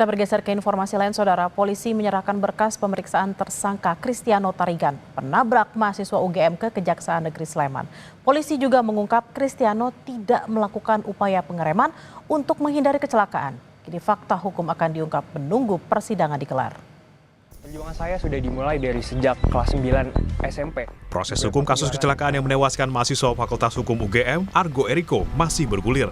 Kita bergeser ke informasi lain, Saudara. Polisi menyerahkan berkas pemeriksaan tersangka Kristiano Tarigan, penabrak mahasiswa UGM ke Kejaksaan Negeri Sleman. Polisi juga mengungkap Kristiano tidak melakukan upaya pengereman untuk menghindari kecelakaan. Kini fakta hukum akan diungkap menunggu persidangan digelar. Perjuangan saya sudah dimulai dari sejak kelas 9 SMP. Proses hukum kasus kecelakaan yang menewaskan mahasiswa Fakultas Hukum UGM, Argo Eriko, masih bergulir.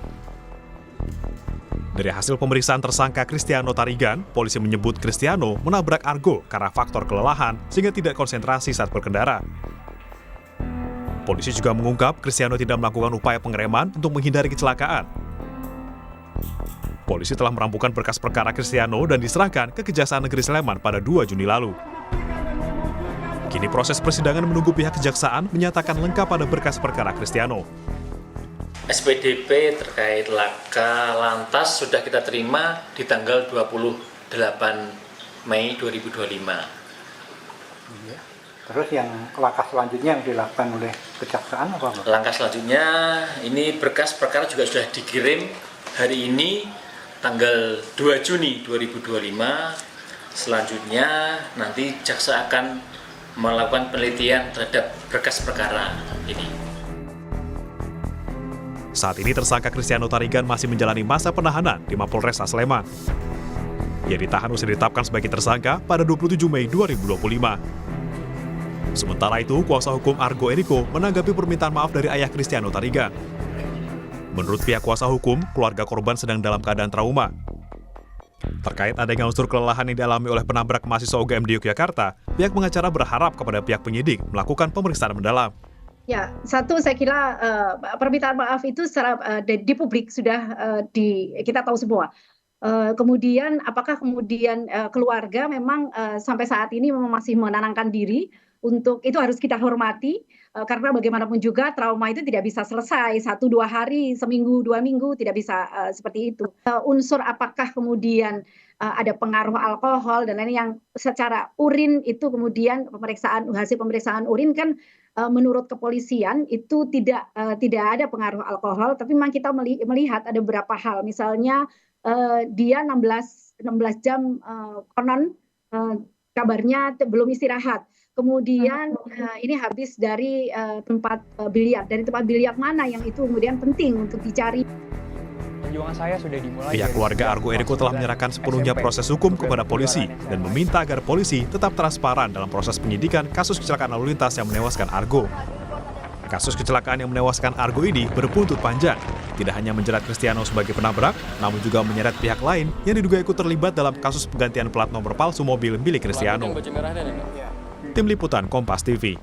Dari hasil pemeriksaan tersangka Kristiano Tarigan, polisi menyebut Kristiano menabrak Argo karena faktor kelelahan sehingga tidak konsentrasi saat berkendara. Polisi juga mengungkap Kristiano tidak melakukan upaya pengereman untuk menghindari kecelakaan. Polisi telah merampukan berkas perkara Kristiano dan diserahkan ke Kejaksaan Negeri Sleman pada 2 Juni lalu. Kini proses persidangan menunggu pihak kejaksaan menyatakan lengkap pada berkas perkara Kristiano. SPDP terkait laka lantas sudah kita terima di tanggal 28 Mei 2025. Terus yang langkah selanjutnya yang dilakukan oleh kejaksaan apa? Langkah selanjutnya ini berkas perkara juga sudah dikirim hari ini tanggal 2 Juni 2025. Selanjutnya nanti jaksa akan melakukan penelitian terhadap berkas perkara ini. Saat ini tersangka Kristiano Tarigan masih menjalani masa penahanan di Mapolres Sleman. Ia ditahan usai ditetapkan sebagai tersangka pada 27 Mei 2025. Sementara itu, kuasa hukum Argo Eriko menanggapi permintaan maaf dari ayah Kristiano Tarigan. Menurut pihak kuasa hukum, keluarga korban sedang dalam keadaan trauma. Terkait adanya unsur kelelahan yang dialami oleh penabrak mahasiswa UGM di Yogyakarta, pihak pengacara berharap kepada pihak penyidik melakukan pemeriksaan mendalam. Ya, satu saya kira permintaan maaf itu secara di publik sudah kita tahu semua. Kemudian apakah kemudian keluarga memang sampai saat ini memang masih menenangkan diri untuk itu harus kita hormati karena bagaimanapun juga trauma itu tidak bisa selesai 1-2 hari, seminggu, 2 minggu tidak bisa seperti itu. Unsur apakah kemudian ada pengaruh alkohol dan lain yang secara urin itu kemudian hasil pemeriksaan urin kan menurut kepolisian itu tidak ada pengaruh alkohol, tapi memang kita melihat ada beberapa hal, misalnya dia 16 jam konon kabarnya belum istirahat, kemudian ini habis dari tempat biliar, mana yang itu kemudian penting untuk dicari. Perjuangan saya sudah dimulai. Pihak keluarga Argo Eriko telah menyerahkan sepenuhnya proses hukum kepada polisi dan meminta agar polisi tetap transparan dalam proses penyidikan kasus kecelakaan lalu lintas yang menewaskan Argo. Kasus kecelakaan yang menewaskan Argo ini berbuntut panjang. Tidak hanya menjerat Kristiano sebagai penabrak, namun juga menyeret pihak lain yang diduga ikut terlibat dalam kasus penggantian plat nomor palsu mobil milik Kristiano. Tim Liputan Kompas TV.